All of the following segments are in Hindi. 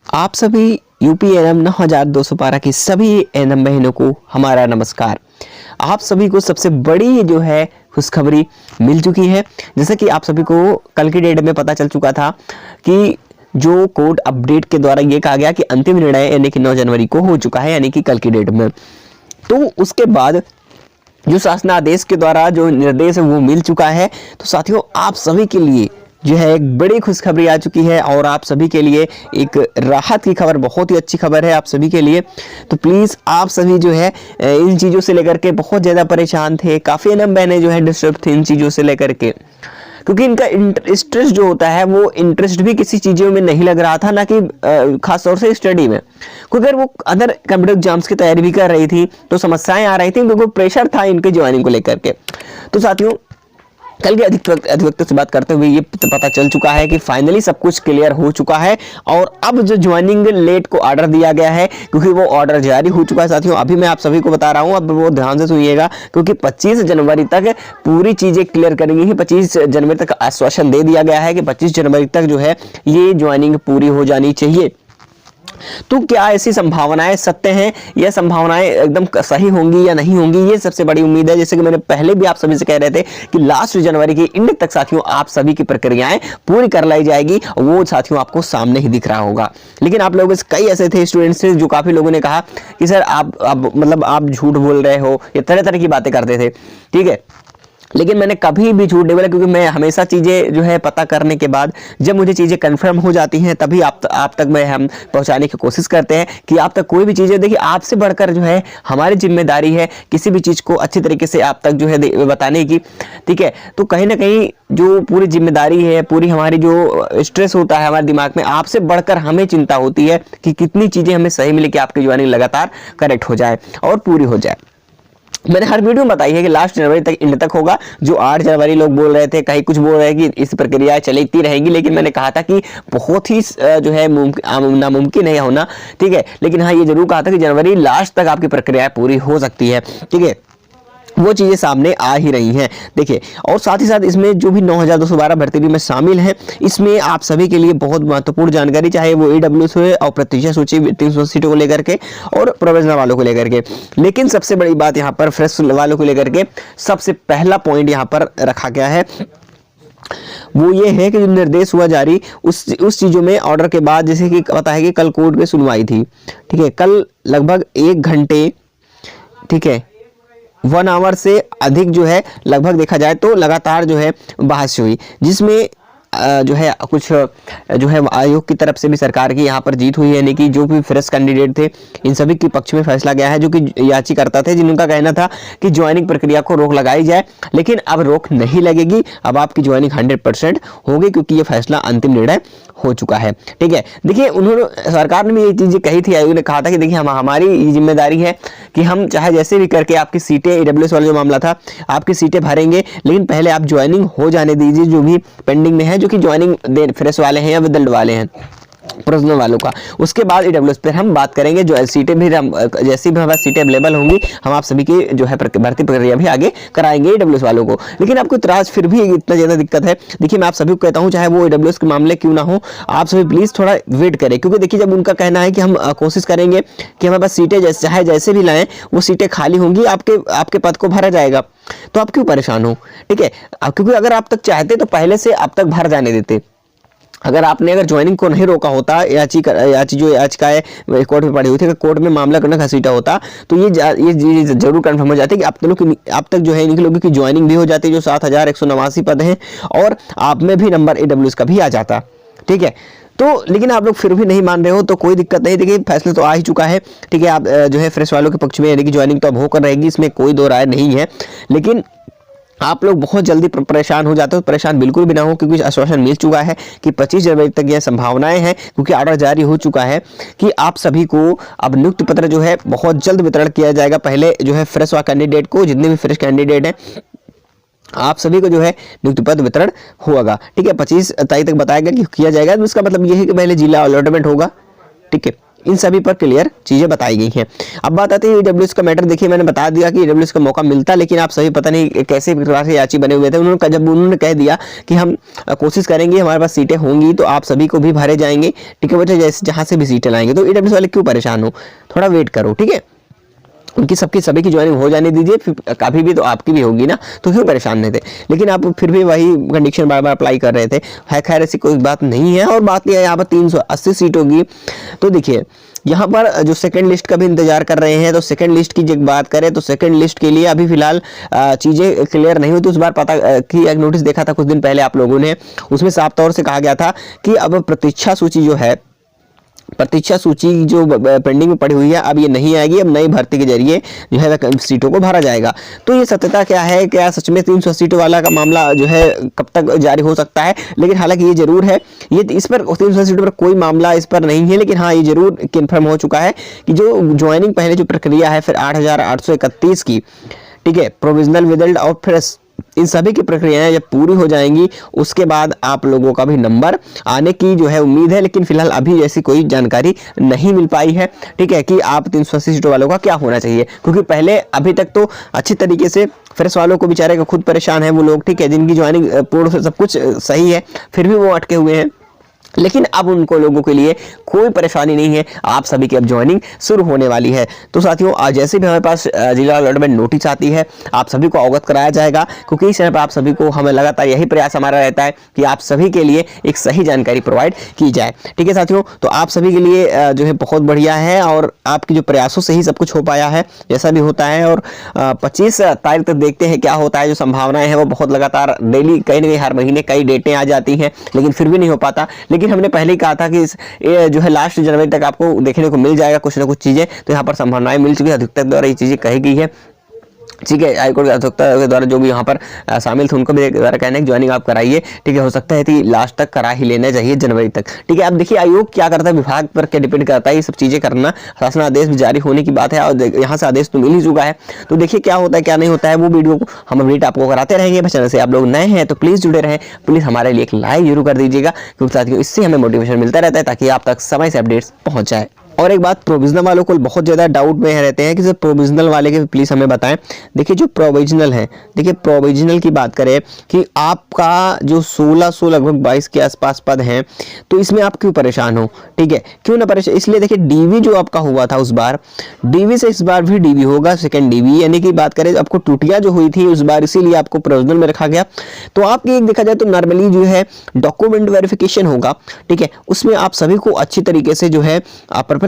आप सभी यूपी एनएम 9212 की सभी एनएम बहनों को हमारा नमस्कार। आप सभी को सबसे बड़ी जो है खुशखबरी मिल चुकी है। जैसे कि आप सभी को कल की डेट में पता चल चुका था कि जो कोर्ट अपडेट के द्वारा ये कहा गया कि अंतिम निर्णय यानी कि 9 जनवरी को हो चुका है, यानी कि कल की डेट में। तो उसके बाद जो शासनादेश के द्वारा जो निर्देश है वो मिल चुका है। तो साथियों, आप सभी के लिए जो है एक बड़ी खुशखबरी आ चुकी है और आप सभी के लिए एक राहत की खबर, बहुत ही अच्छी खबर है आप सभी के लिए। तो प्लीज़ आप सभी जो है इन चीज़ों से लेकर के बहुत ज़्यादा परेशान थे, काफ़ी एनएम बहनें जो है डिस्टर्ब थे इन चीज़ों से लेकर के, क्योंकि इनका इंटरेस्ट जो होता है वो इंटरेस्ट भी किसी चीज़ों में नहीं लग रहा था, ना कि खास तौर से स्टडी में। क्योंकि अगर वो अदर कंप्यूटर एग्जाम्स की तैयारी भी कर रही थी तो समस्याएं आ रही थी, क्योंकि प्रेशर था इनके ज्वाइनिंग को लेकर के। तो साथियों, कल के अधिवक्ता से बात करते हुए ये पता चल चुका है कि फाइनली सब कुछ क्लियर हो चुका है और अब जो ज्वाइनिंग लेट को ऑर्डर दिया गया है, क्योंकि वो ऑर्डर जारी हो चुका है साथियों। अभी मैं आप सभी को बता रहा हूं, अब वो ध्यान से सुनिएगा, क्योंकि 25 जनवरी तक पूरी चीजें क्लियर करेंगी। 25 जनवरी तक आश्वासन दे दिया गया है कि 25 जनवरी तक जो है ये ज्वाइनिंग पूरी हो जानी चाहिए। तो क्या ऐसी संभावनाएं सत्य हैं या संभावनाएं एकदम सही होंगी या नहीं होंगी, ये सबसे बड़ी उम्मीद है। जैसे कि मैंने पहले भी आप सभी से कह रहे थे कि लास्ट जनवरी के एंड तक साथियों आप सभी की प्रक्रियाएं पूरी कर लाई जाएगी, वो साथियों आपको सामने ही दिख रहा होगा। लेकिन आप लोगों में कई ऐसे थे स्टूडेंट्स जो काफी लोगों ने कहा कि सर आप मतलब आप झूठ बोल रहे हो, ये तरह तरह की बातें करते थे, ठीक है। लेकिन मैंने कभी भी झूठ नहीं बोला, क्योंकि मैं हमेशा चीज़ें जो है पता करने के बाद जब मुझे चीज़ें कंफर्म हो जाती हैं तभी आप तक हम पहुंचाने की कोशिश करते हैं कि आप तक कोई भी चीज़ें, देखिए आपसे बढ़कर जो है हमारी जिम्मेदारी है किसी भी चीज़ को अच्छी तरीके से आप तक जो है बताने की, ठीक है। तो कहीं ना कहीं जो पूरी जिम्मेदारी है, पूरी हमारी जो स्ट्रेस होता है हमारे दिमाग में, आपसे बढ़कर हमें चिंता होती है कि कितनी चीज़ें हमें सही मिले कि आपकी ज्वाइनिंग लगातार करेक्ट हो जाए और पूरी हो जाए। मैंने हर वीडियो में बताई है कि लास्ट जनवरी तक एंड तक होगा। जो 8 जनवरी लोग बोल रहे थे, कहीं कुछ बोल रहे हैं कि इस प्रक्रिया चलती रहेगी, लेकिन मैंने कहा था कि बहुत ही जो है नामुमकिन है होना, ठीक है। लेकिन हाँ, ये जरूर कहा था कि जनवरी लास्ट तक आपकी प्रक्रिया पूरी हो सकती है, ठीक है। वो चीज़ें सामने आ ही रही हैं, देखिए। और साथ ही साथ इसमें जो भी 9212 भर्ती में शामिल हैं, इसमें आप सभी के लिए बहुत महत्वपूर्ण जानकारी, चाहे वो ईडब्ल्यूएस हो और प्रतीक्षा सूची 300 सीटों को लेकर के और प्रोविजनल वालों को लेकर के। लेकिन सबसे बड़ी बात यहाँ पर फ्रेश वालों को लेकर के सबसे पहला पॉइंट यहाँ पर रखा गया है, वो ये है कि जो निर्देश हुआ जारी उस चीज़ों में ऑर्डर के बाद, जैसे कि पता है कि कल कोर्ट में सुनवाई थी, ठीक है। कल लगभग 1 घंटे, ठीक है, 1 आवर से अधिक जो है लगभग देखा जाए तो लगातार जो है बहस हुई, जिसमें जो है कुछ जो है आयोग की तरफ से भी सरकार की यहाँ पर जीत हुई है, यानी कि जो भी फ्रेश कैंडिडेट थे इन सभी के पक्ष में फैसला गया है, जो कि याचिकाकर्ता थे जिनका कहना था कि ज्वाइनिंग प्रक्रिया को रोक लगाई जाए। लेकिन अब रोक नहीं लगेगी, अब आपकी ज्वाइनिंग 100% होगी, क्योंकि ये फैसला अंतिम निर्णय हो चुका है, ठीक है। देखिए, उन्होंने सरकार ने भी ये चीज़ें कही थी, आयोग ने कहा था कि देखिए हमारी ये जिम्मेदारी है कि हम चाहे जैसे भी करके आपकी सीटें, ईडब्ल्यूएस वाला जो मामला था, आपकी सीटें भरेंगे, लेकिन पहले आप ज्वाइनिंग हो जाने दीजिए जो भी पेंडिंग में है, जो कि ज्वाइनिंग फ्रेश वाले हैं या विदल्ड वाले हैं, प्रोविजनल वालों का। उसके बाद ईडब्ल्यूएस पर हम बात करेंगे, जो सीटें भी जैसी भी हमारी सीटें अवेलेबल होंगी, हम आप सभी की जो है भर्ती प्रक्रिया भी आगे कराएंगे ईडब्ल्यूएस वालों को। लेकिन आपको इतराज फिर भी इतना ज़्यादा दिक्कत है, देखिए मैं आप सभी को कहता हूँ, चाहे वो ईडब्ल्यूएस के मामले क्यों ना हो, आप सभी प्लीज़ थोड़ा वेट करें, क्योंकि देखिए जब उनका कहना है कि हम कोशिश करेंगे कि हमारे पास सीटें चाहे जैसे भी लाएँ वो सीटें खाली होंगी, आपके पद को भरा जाएगा, तो आप क्यों परेशान हो, ठीक है। क्योंकि अगर आप तक चाहते तो पहले से आप तक भर जाने देते। अगर ज्वाइनिंग को नहीं रोका होता, याचिकाएं कोर्ट में पड़ी हुई थी, अगर कोर्ट में मामला करना घसीटा होता, तो ये जरूर कंफर्म हो जाती कि आप तक जो है इनके लोगों की ज्वाइनिंग भी हो जाती, जो 7189 पद हैं, और आप में भी नंबर ईडब्ल्यूएस का भी आ जाता, ठीक है। तो लेकिन आप लोग फिर भी नहीं मान रहे हो, तो कोई दिक्कत नहीं, देखिए फैसला तो आ ही चुका है, ठीक है। आप जो है फ्रेश वालों के पक्ष में, यानी कि ज्वाइनिंग तो अब होकर रहेगी, इसमें कोई दो राय नहीं है। लेकिन आप लोग बहुत जल्दी परेशान हो जाते हो, परेशान बिल्कुल भी ना हो, क्योंकि आश्वासन मिल चुका है कि 25 जनवरी तक यह संभावनाएं हैं, क्योंकि ऑर्डर जारी हो चुका है कि आप सभी को अब नियुक्ति पत्र जो है बहुत जल्द वितरण किया जाएगा। पहले जो है फ्रेश कैंडिडेट को, जितने भी फ्रेश कैंडिडेट हैं, आप सभी को जो है नियुक्ति पत्र वितरण होगा, ठीक है। 25 तारीख तक बताया गया कि किया जाएगा। तो इसका मतलब यह है कि पहले जिला अलॉटमेंट होगा, ठीक है। इन सभी पर क्लियर चीजें बताई गई हैं। अब बात आती है ईडब्ल्यूएस का मैटर। देखिए मैंने बता दिया कि ईडब्ल्यूएस का मौका मिलता, लेकिन आप सभी पता नहीं कैसे प्रकार से याची बने हुए थे। जब उन्होंने कह दिया कि हम कोशिश करेंगे, हमारे पास सीटें होंगी तो आप सभी को भी भरे जाएंगे, ठीक है बेटा, जैसे जहां से भी सीटें लाएंगे। तो ईडब्ल्यूएस वाले क्यों परेशान हो, थोड़ा वेट करो, ठीक है। उनकी सभी की ज्वाइनिंग हो जाने दीजिए, फिर कभी भी तो आपकी भी होगी ना, तो क्यों परेशान नहीं थे। लेकिन आप फिर भी वही कंडीशन बार बार अप्लाई कर रहे थे। है खैर ऐसी कोई बात नहीं है। और बात यह है यहाँ पर 380 सीट होगी। तो देखिए यहाँ पर जो सेकंड लिस्ट का भी इंतजार कर रहे हैं, तो सेकंड लिस्ट की जब बात करें तो सेकंड लिस्ट के लिए अभी फिलहाल चीजें क्लियर नहीं हुई। तो उस बार पता कि एक नोटिस देखा था कुछ दिन पहले आप लोगों ने, उसमें साफ तौर से कहा गया था कि अब प्रतीक्षा सूची जो है, प्रतीक्षा सूची जो पेंडिंग में पड़ी हुई है, अब ये नहीं आएगी, अब नई भर्ती के जरिए जो है सीटों को भरा जाएगा। तो ये सत्यता क्या है, क्या सच में 300 सीटों वाला का मामला जो है कब तक जारी हो सकता है। लेकिन हालांकि ये जरूर है, ये इस पर 300 सीटों पर कोई मामला इस पर नहीं है, लेकिन हाँ ये जरूर कन्फर्म हो चुका है कि जो ज्वाइनिंग पहले जो प्रक्रिया है, फिर 8,831 की, ठीक है, प्रोविजनल विदल्ड और फ्रेश, इन सभी की प्रक्रियाएं जब पूरी हो जाएंगी उसके बाद आप लोगों का भी नंबर आने की जो है उम्मीद है। लेकिन फिलहाल अभी ऐसी कोई जानकारी नहीं मिल पाई है, ठीक है, कि आप 380 सीटों वालों का क्या होना चाहिए। क्योंकि पहले अभी तक तो अच्छी तरीके से फ्रेश वालों को बेचारे को खुद परेशान है वो लोग, ठीक है, जिनकी ज्वाइनिंग पूर्ण से सब कुछ सही है, फिर भी वो अटके हुए हैं। लेकिन अब उनको लोगों के लिए कोई परेशानी नहीं है, आप सभी की अब ज्वाइनिंग शुरू होने वाली है। तो साथियों आज जैसे भी हमारे पास जिला अलॉटमेंट नोटिस आती है आप सभी को अवगत कराया जाएगा, क्योंकि इस समय पर आप सभी को हमें लगातार यही प्रयास हमारा रहता है कि आप सभी के लिए एक सही जानकारी प्रोवाइड की जाए। ठीक है साथियों, तो आप सभी के लिए जो है बहुत बढ़िया है और आपकी जो प्रयासों से ही सब कुछ हो पाया है, जैसा भी होता है। और 25 तारीख तक देखते हैं क्या होता है। जो संभावनाएं हैं वो बहुत लगातार डेली कहीं ना कहीं हर महीने कई डेटें आ जाती हैं, लेकिन फिर भी नहीं हो पाता। लेकिन हमने पहले ही कहा था कि जो है लास्ट जनवरी तक आपको देखने को मिल जाएगा कुछ ना कुछ चीजें। तो यहाँ पर संभावनाएं मिल चुकी है, अधिकतर द्वारा ये चीजें कही गई है, ठीक है। हाईकोर्ट के अधिवक्ता के द्वारा जो भी यहाँ पर शामिल थे उनको भी द्वारा कहना है कि ज्वाइनिंग आप कराइए, ठीक है। हो सकता है कि लास्ट तक करा ही लेना चाहिए जनवरी तक, ठीक है। अब देखिए आयोग क्या करता है, विभाग पर क्या डिपेंड करता है, ये सब चीजें करना। शासन आदेश भी जारी होने की बात है और यहाँ से आदेश तो मिल ही चुका है। तो देखिए क्या होता है क्या नहीं होता है, वो वीडियो को हम अपडेट आपको कराते रहेंगे। चैनल से आप लोग नए हैं तो प्लीज जुड़े रहें, प्लीज हमारे लिए एक लाइक जरूर कर दीजिएगा, क्योंकि साथियों इससे हमें मोटिवेशन मिलता रहता है ताकि आप तक समय से अपडेट्स पहुंच जाए। और एक बात, प्रोविजनल वालों को बहुत ज़्यादा डाउट में रहते हैं कि सर प्रोविजनल वाले के प्लीज़ हमें बताएं। देखिए जो प्रोविजनल है, देखिए प्रोविजनल की बात करें कि आपका जो 1600 लगभग 22 के आसपास पद हैं, तो इसमें आप क्यों परेशान हो, ठीक है, क्यों ना परेशान। इसलिए देखिए डीवी जो आपका हुआ था उस बार, डीवी से इस बार भी डीवी होगा, सेकेंड डीवी, यानी कि बात करें आपको टूटिया जो हुई थी उस बार, इसीलिए आपको प्रोविजनल में रखा गया। तो आपकी एक देखा जाए तो नॉर्मली जो है डॉक्यूमेंट वेरिफिकेशन होगा, ठीक है, उसमें आप सभी को अच्छी तरीके से जो है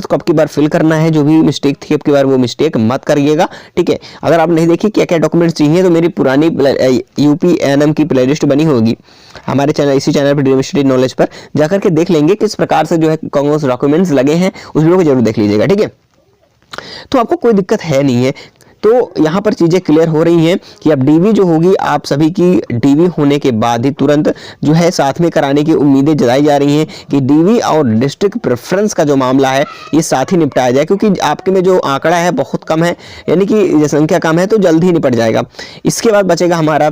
को अब की बार फिल करना है। जो भी मिस्टेक थी अब की बार वो मिस्टेक मत करिएगा, ठीक है। अगर आप नहीं देखी क्या क्या डॉक्यूमेंट्स चाहिए तो मेरी पुरानी यूपी एएनएम की प्लेलिस्ट बनी होगी हमारे चैनल, इसी चैनल पर ड्रीम स्टेट नॉलेज पर जाकर के देख लेंगे किस प्रकार से जो है कौन से डॉक्यूमेंट्स लगे हैं, उस वीडियो को जरूर देख लीजिएगा, ठीक है। तो आपको कोई दिक्कत है नहीं है। तो यहाँ पर चीज़ें क्लियर हो रही हैं कि अब डीवी जो होगी आप सभी की डीवी होने के बाद ही तुरंत जो है साथ में कराने की उम्मीदें जताई जा रही हैं कि डीवी और डिस्ट्रिक्ट प्रेफरेंस का जो मामला है ये साथ ही निपटाया जाए, क्योंकि आपके में जो आंकड़ा है बहुत कम है, यानी कि जनसंख्या कम है, तो जल्द ही निपट जाएगा। इसके बाद बचेगा हमारा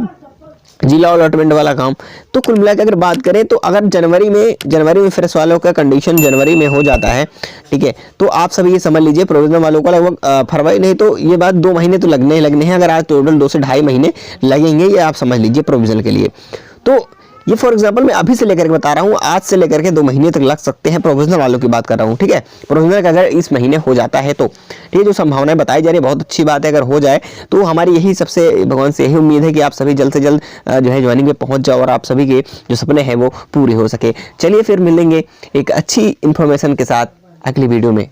जिला अलॉटमेंट वाला काम। तो कुल मिलाकर अगर बात करें तो अगर जनवरी में फ्रेश वालों का कंडीशन जनवरी में हो जाता है, ठीक है, तो आप सभी ये समझ लीजिए प्रोविजनल वालों का लगभग फरवरी नहीं तो ये बात 2 महीने तो लगने हैं। अगर आज टोटल 2 से 2.5 महीने लगेंगे, ये आप समझ लीजिए प्रोविजनल के लिए। तो ये फॉर एग्जांपल मैं अभी से लेकर के बता रहा हूँ, आज से लेकर के 2 महीने तक लग सकते हैं। प्रोविजनल वालों की बात कर रहा हूँ, ठीक है। प्रोविजनल का अगर इस महीने हो जाता है तो ठीक है, जो संभावनाएं बताई जा रही है बहुत अच्छी बात है। अगर हो जाए तो हमारी यही सबसे भगवान से यही उम्मीद है कि आप सभी जल्द से जल्द जो है ज्वाइनिंग में पहुंच जाओ और आप सभी के जो सपने हैं वो पूरे हो सके। चलिए फिर मिलेंगे एक अच्छी इंफॉर्मेशन के साथ अगली वीडियो में।